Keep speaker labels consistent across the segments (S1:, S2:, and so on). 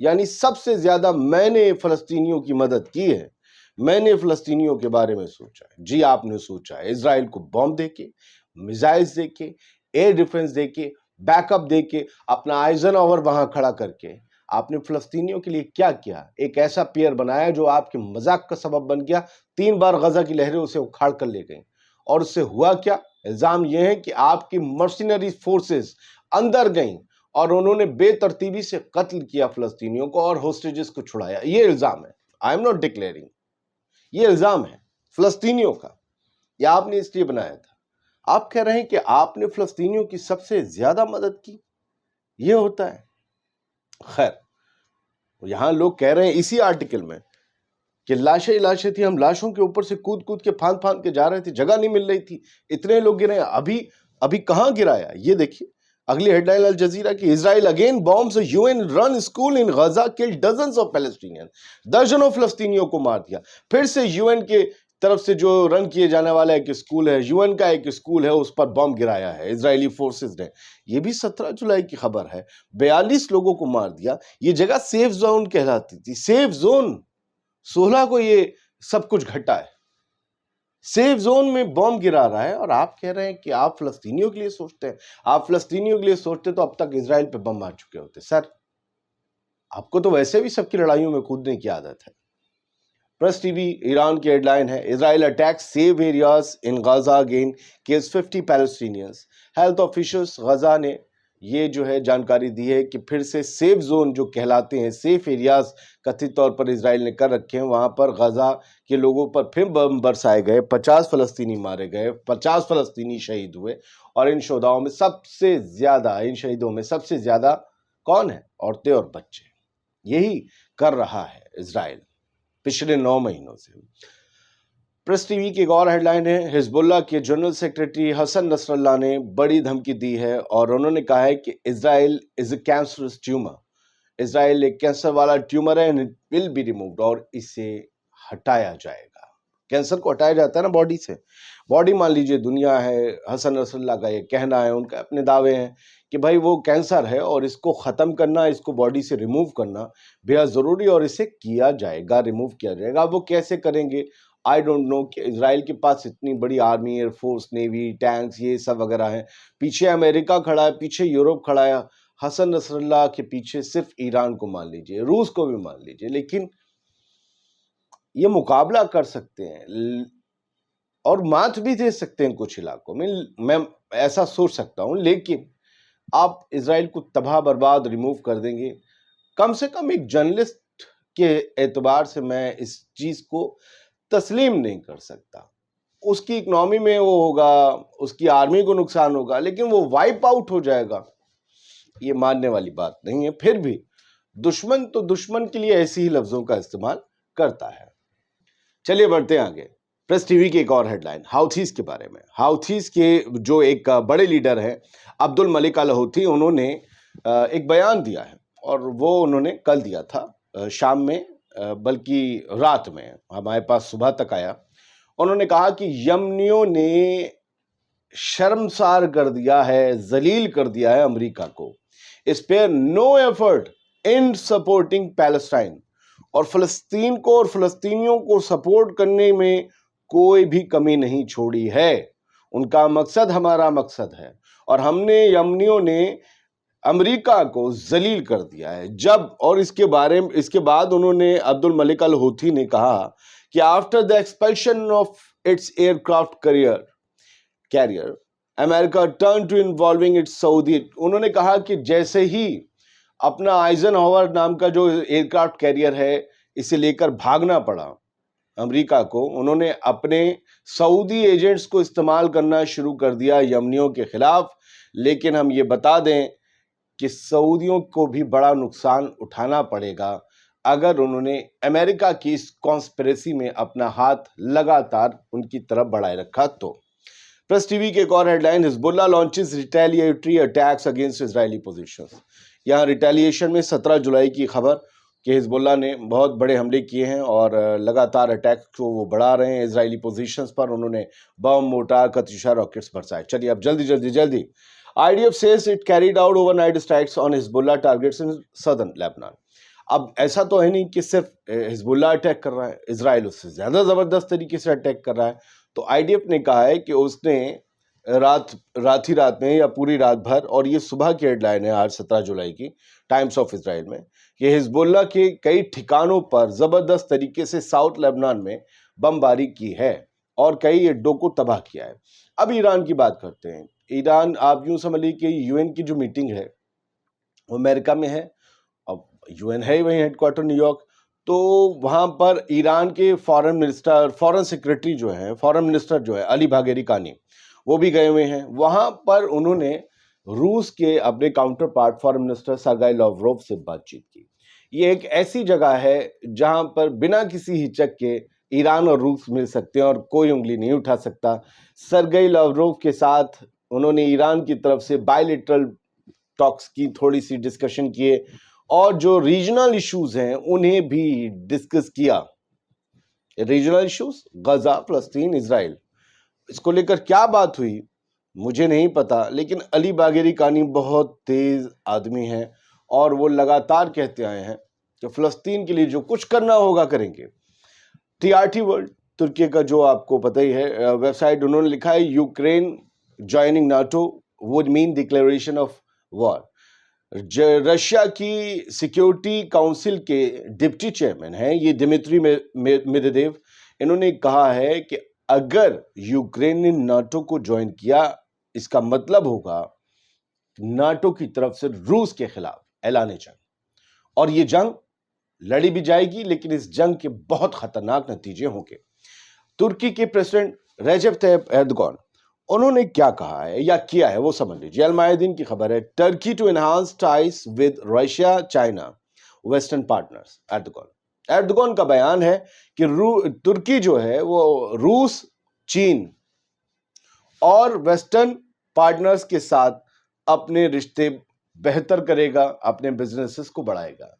S1: یعنی سب سے زیادہ میں نے فلسطینیوں کی مدد کی ہے، میں نے فلسطینیوں کے بارے میں سوچا ہے۔ جی آپ نے سوچا ہے، اسرائیل کو بم دے کے، میزائلز دے کے، ایئر ڈیفنس دے کے، بیک اپ دے کے، اپنا آئزن اوور وہاں کھڑا کر کے آپ نے فلسطینیوں کے لیے کیا کیا؟ ایک ایسا پیئر بنایا جو آپ کے مذاق کا سبب بن گیا۔ 3 بار غزہ کی لہریں اسے اکھاڑ کر لے گئیں، اور اس سے ہوا کیا؟ الزام یہ ہے کہ آپ کی مرسنری فورسز اندر گئیں اور انہوں نے بے ترتیبی سے قتل کیا فلسطینیوں کو اور ہوسٹیجز کو چھڑایا۔ یہ الزام ہے، آئی ایم ناٹ ڈکلیئرنگ، یہ الزام ہے فلسطینیوں کا، یہ آپ نے اس لیے بنایا تھا۔ آپ کہہ رہے ہیں کہ آپ نے فلسطینیوں کی سب سے زیادہ مدد کی، یہ ہوتا ہے؟ خیر، یہاں لوگ کہہ رہے ہیں اسی آرٹیکل میں کہ لاشیں تھی، ہم لاشوں کے اوپر سے کود کے پھاند کے جا رہے تھے، جگہ نہیں مل رہی تھی، اتنے لوگ گرے ہیں۔ ابھی کہاں گرایا؟ یہ دیکھیے اگلی ہیڈ لائن الجزیرہ کی، Israel again bombs UN run school in Gaza kill dozens of Palestinian, درجنوں فلسطینیوں کو مار دیا۔ پھر سے UN کے طرف سے جو رن کیے جانے والا ایک اسکول ہے، UN کا ایک اسکول ہے، اس پر بم گرایا ہے اسرائیلی فورسز نے۔ یہ بھی 17 جولائی کی خبر ہے، 42 لوگوں کو مار دیا۔ یہ جگہ سیف زون کہلاتی تھی، سیف زون۔ 16 کو یہ سب کچھ گھٹا ہے، سیف زون میں بم گرا رہا ہے، اور آپ کہہ رہے ہیں کہ آپ فلسطینیوں کے لیے سوچتے ہیں۔ آپ فلسطینیوں کے لیے سوچتے تو اب تک اسرائیل پہ بم مار چکے ہوتے۔ سر، آپ کو تو ویسے بھی سب کی لڑائیوں میں کودنے کی عادت ہے۔ پریس ٹی وی ایران کی ہیڈ لائن ہے، Israel attack safe areas in Gaza again kills 50 Palestinians. Health officials Gaza نے یہ جو ہے جانکاری دی ہے کہ پھر سے سیف زون جو کہلاتے ہیں، سیف ایریاز کتھت طور پر اسرائیل نے کر رکھے ہیں، وہاں پر غزہ کے لوگوں پر پھر بم برسائے گئے، 50 فلسطینی مارے گئے، 50 فلسطینی شہید ہوئے، اور ان شہداؤں میں سب سے زیادہ، ان شہیدوں میں سب سے زیادہ کون ہیں؟ عورتیں اور بچے۔ یہی کر رہا ہے اسرائیل پچھلے 9 مہینوں سے۔ پریس ٹی وی کی ایک اور ہیڈ لائن ہے، حزب اللہ کے جنرل سیکریٹری حسن نصر اللہ نے بڑی دھمکی دی ہے، اور انہوں نے کہا ہے کہ اسرائیل از اے کینسرس ٹیومر، اسرائیل ایک کینسر والا ٹیومر ہے، and it will be removed، اور اسے ہٹایا جائے گا۔ کینسر کو ہٹایا جاتا ہے نا باڈی سے، باڈی مان لیجئے دنیا ہے، حسن نصر اللہ کا یہ کہنا ہے، ان کا اپنے دعوے ہیں کہ بھائی وہ کینسر ہے اور اس کو ختم کرنا، اس کو باڈی سے ریموو کرنا بہت ضروری، اور اسے کیا جائے گا، ریموو کیا جائے گا۔ وہ کیسے کریں گے آئی ڈونٹ نو، کہ اسرائیل کے پاس اتنی بڑی army, air force, navy, tanks, یہ سب وغیرہ ہیں، پیچھے امریکہ کھڑا ہے، پیچھے یورپ کھڑا ہے، حسن نصر اللہ کے پیچھے صرف ایران کو مان لیجئے، روس کو بھی مان لیجئے، لیکن یہ مقابلہ کر سکتے ہیں اور مات بھی دے سکتے ہیں کچھ علاقوں میں ایسا سوچ سکتا ہوں، لیکن آپ اسرائیل کو تباہ برباد ریموو کر دیں گے؟ کم سے کم ایک جرنلسٹ کے اعتبار سے میں اس چیز کو تسلیم نہیں کر سکتا۔ اس کی اکنامی میں وہ ہوگا، اس کی آرمی کو نقصان ہوگا، لیکن وہ وائپ آؤٹ ہو جائے گا، یہ ماننے والی بات نہیں ہے۔ پھر بھی دشمن تو دشمن کے لیے ایسی ہی لفظوں کا استعمال کرتا ہے۔ چلیے بڑھتے ہیں آگے۔ پریس ٹی وی کی ایک اور ہیڈ لائن ہاؤتھیز کے بارے میں۔ ہاؤتھیز کے جو ایک بڑے لیڈر ہیں عبد الملک الحوثی، انہوں نے ایک بیان دیا ہے، اور وہ انہوں نے کل دیا تھا شام میں، بلکہ رات میں ہمارے پاس صبح تک آیا۔ انہوں نے کہا کہ یمنیوں نے شرمسار کر دیا ہے، ذلیل کر دیا ہے امریکہ کو، spare no effort in supporting Palestine, اور فلسطین کو اور فلسطینیوں کو سپورٹ کرنے میں کوئی بھی کمی نہیں چھوڑی ہے۔ ان کا مقصد ہمارا مقصد ہے، اور ہم نے یمنیوں نے امریکہ کو ذلیل کر دیا ہے۔ اور اس کے بعد انہوں نے عبد الملک الحوثی نے کہا کہ after the explosion of its aircraft carrier امریکہ turn to involving its Saudi, انہوں نے کہا کہ جیسے ہی اپنا آئزن ہاور نام کا جو ایئر کرافٹ کیریئر ہے اسے لے کر بھاگنا پڑا امریکہ کو، انہوں نے اپنے سعودی ایجنٹس کو استعمال کرنا شروع کر دیا یمنیوں کے خلاف۔ لیکن ہم یہ بتا دیں کہ سعودیوں کو بھی بڑا نقصان اٹھانا پڑے گا اگر انہوں نے امریکہ کی اس کانسپریسی میں اپنا ہاتھ لگاتار ان کی طرف بڑھائے رکھا تو۔ پریس ٹی وی کے ایک اور ہیڈ لائن، حزب اللہ لانچز ریٹیلیٹری اٹیکس اگینسٹ اسرائیلی پوزیشنز۔ یہاں ریٹیلیشن میں 17 جولائی کی خبر کہ حزب اللہ نے بہت بڑے حملے کیے ہیں اور لگاتار اٹیک کو وہ بڑھا رہے ہیں اسرائیلی پوزیشنز پر۔ انہوں نے بم، مورٹار، کتیوشا راکٹس برسائے۔ چلیے اب جلدی IDF says it carried out overnight strikes on Hezbollah targets in southern Lebanon۔ اب ایسا تو ہے نہیں کہ صرف حزب اللہ اٹیک کر رہا ہے، اسرائیل اس سے زیادہ زبردست طریقے سے اٹیک کر رہا ہے. تو آئی ڈی ایف نے کہا ہے کہ اس نے رات میں یا پوری رات بھر، اور یہ صبح کی ہیڈ لائن ہے آج 17 جولائی کی ٹائمز آف اسرائیل میں، کہ حزب اللہ کے کئی ٹھکانوں پر زبردست طریقے سے ساؤتھ لیبنان میں بمباری کی ہے اور کئی اڈوں کو تباہ کیا ہے. اب ایران کی بات کرتے ہیں. ایران، آپ یوں سمجھ لیجیے کہ یو این کی جو میٹنگ ہے وہ امریکہ میں ہے. اب یو این ہے وہیں ہیڈ کوارٹر نیو یارک، تو وہاں پر ایران کے فورن سیکرٹری جو ہیں، فورن منسٹر جو ہے علی باگیری کانی، وہ بھی گئے ہوئے ہیں. وہاں پر انہوں نے روس کے اپنے کاؤنٹر پارٹ فورن منسٹر سرگئی لاوروف سے بات چیت کی. یہ ایک ایسی جگہ ہے جہاں پر بنا کسی ہچک کے ایران اور روس مل سکتے ہیں اور کوئی انگلی نہیں اٹھا سکتا. سرگئی لاوروف کے ساتھ انہوں نے ایران کی طرف سے بائیلیٹرل ٹاکس کی، تھوڑی سی ڈسکشن کیے، اور جو ریجنل ایشوز ہیں انہیں بھی ڈسکس کیا. ریجنل ایشوز غزہ، فلسطین، اسرائیل، اس کو لے کر کیا بات ہوئی مجھے نہیں پتا، لیکن علی باگیری کانی بہت تیز آدمی ہیں اور وہ لگاتار کہتے آئے ہیں کہ فلسطین کے لیے جو کچھ کرنا ہوگا کریں گے. ٹی آر ٹی ورلڈ ترکی کا جو آپ کو پتہ ہی ہے ویب سائٹ، انہوں نے لکھا ہے Ukraine joining NATO would mean declaration of war. Russia کی سیکیورٹی کاؤنسل کے ڈپٹی چیئرمین ہیں یہ دمیتری میدویدیو. انہوں نے کہا ہے کہ اگر یوکرین نے ناٹو کو جوائن کیا، اس کا مطلب ہوگا ناٹو کی طرف سے روس کے خلاف اعلان جنگ، اور یہ جنگ لڑی بھی جائے گی لیکن اس جنگ کے بہت خطرناک نتیجے ہوں گے. ترکی کے پریزیڈنٹ ریجب طیب ایردوغان، انہوں نے کیا کہا ہے یا کیا ہے وہ سمجھ لیجیے. المایدین کی خبر ہے، Turkey to enhance ties with Russia China western partners. Erdogan کا بیان ہے کہ ترکی جو ہے وہ روس، چین اور ویسٹرن پارٹنرز کے ساتھ اپنے رشتے بہتر کرے گا، اپنے بزنسز کو بڑھائے گا،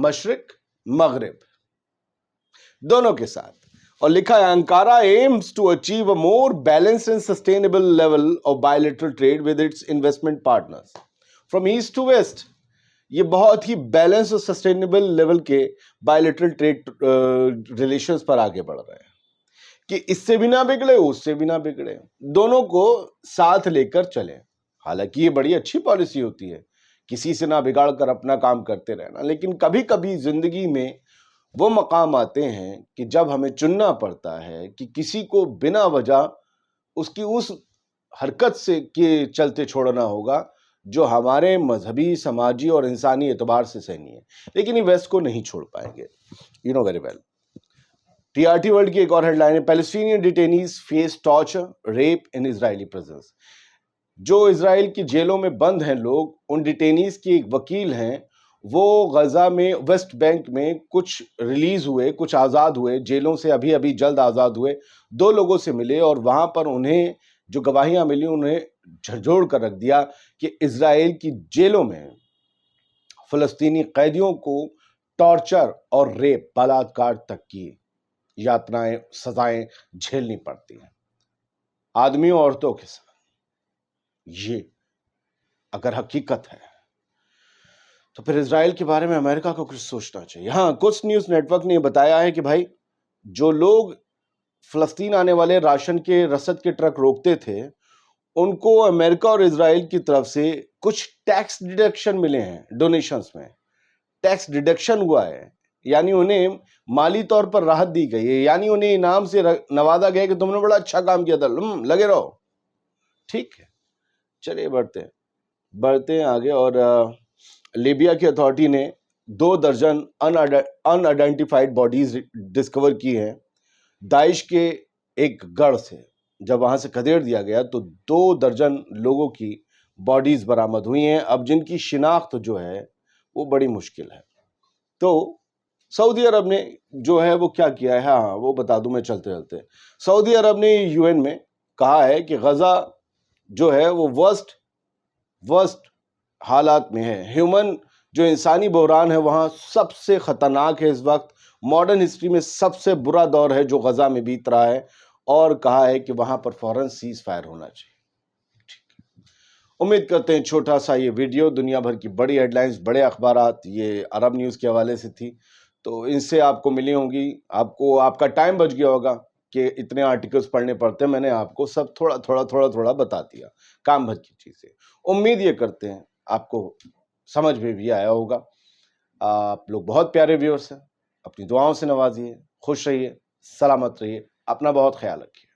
S1: مشرق مغرب دونوں کے ساتھ. اور لکھا ہے Ankara aims to achieve a more balanced and sustainable level of bilateral trade with its investment partners from east to west. یہ بہت ہی بیلنس اور سسٹینیبل لیول کے بائیلیٹرل ٹریڈ ریلیشنز پر آگے بڑھ رہے ہیں کہ اس سے بھی نہ بگڑے، اس سے بھی نہ بگڑے، دونوں کو ساتھ لے کر چلیں. حالانکہ یہ بڑی اچھی پالیسی ہوتی ہے کسی سے نہ بگاڑ کر اپنا کام کرتے رہنا، لیکن کبھی کبھی زندگی میں وہ مقام آتے ہیں کہ جب ہمیں چننا پڑتا ہے کہ کسی کو بنا وجہ اس کی اس حرکت سے کے چلتے چھوڑنا ہوگا جو ہمارے مذہبی، سماجی اور انسانی اعتبار سے صحیح ہے، لیکن یہ ویسٹ کو نہیں چھوڑ پائیں گے. You know very well. T R T world کی ایک اور ہیڈ لائن ہے، Palestinian detainees face torture rape in Israeli prisons. جو اسرائیل کی جیلوں میں بند ہیں لوگ، ان ڈیٹینیز کی ایک وکیل ہیں، وہ غزہ میں ویسٹ بینک میں کچھ ریلیز ہوئے، کچھ آزاد ہوئے جیلوں سے، ابھی جلد آزاد ہوئے. 2 لوگوں سے ملے اور وہاں پر انہیں جو گواہیاں ملی انہیں جھنجھوڑ کر رکھ دیا کہ اسرائیل کی جیلوں میں فلسطینی قیدیوں کو ٹارچر اور ریپ، بلاತ್ಕಾರ تک کی یاتنائیں، سزائیں جھیلنی پڑتی ہیں آدمیوں عورتوں کے ساتھ. یہ اگر حقیقت ہے تو پھر اسرائیل کے بارے میں امریکہ کو کچھ سوچنا چاہیے. ہاں، کچھ نیوز نیٹ ورک نے بتایا ہے کہ بھائی جو لوگ فلسطین آنے والے راشن کے رسد کے ٹرک روکتے تھے ان کو امریکہ اور اسرائیل کی طرف سے کچھ ٹیکس ڈیڈکشن ملے ہیں. ڈونیشنز میں ٹیکس ڈیڈکشن ہوا ہے، یعنی انہیں مالی طور پر راحت دی گئی ہے، یعنی انہیں انعام سے نوازا گیا کہ تم نے بڑا اچھا کام کیا تھا، لگے رہو. ٹھیک ہے، چلیے بڑھتے ہیں آگے. اور لیبیا کی اتھارٹی نے 2 درجن ان آئیڈینٹیفائڈ باڈیز ڈسکور کی ہیں داعش کے ایک گڑھ سے. جب وہاں سے کھدیڑ دیا گیا تو 2 درجن لوگوں کی باڈیز برآمد ہوئی ہیں اب، جن کی شناخت جو ہے وہ بڑی مشکل ہے. تو سعودی عرب نے جو ہے وہ کیا کیا ہے، ہاں وہ بتا دوں میں چلتے. سعودی عرب نے یو این میں کہا ہے کہ غزہ جو ہے وہ ورسٹ حالات میں ہے. ہیومن جو انسانی بحران ہے وہاں سب سے خطرناک ہے اس وقت. ماڈرن ہسٹری میں سب سے برا دور ہے جو غزہ میں بیت رہا ہے، اور کہا ہے کہ وہاں پر فوراً سیز فائر ہونا چاہیے. امید کرتے ہیں چھوٹا سا یہ ویڈیو دنیا بھر کی بڑی ہیڈ لائنز، بڑے اخبارات، یہ عرب نیوز کے حوالے سے تھی، تو ان سے آپ کو ملی ہوں گی، آپ کا ٹائم بچ گیا ہوگا کہ اتنے آرٹیکلز پڑھنے پڑتے ہیں۔ میں نے آپ کو سب تھوڑا بتا دیا، کام بھر کی چیزیں۔ امید یہ کرتے ہیں آپ کو سمجھ میں بھی آیا ہوگا۔ آپ لوگ بہت پیارے ویورز ہیں، اپنی دعاؤں سے نوازیے، خوش رہیے، سلامت رہیے، اپنا بہت خیال رکھیے۔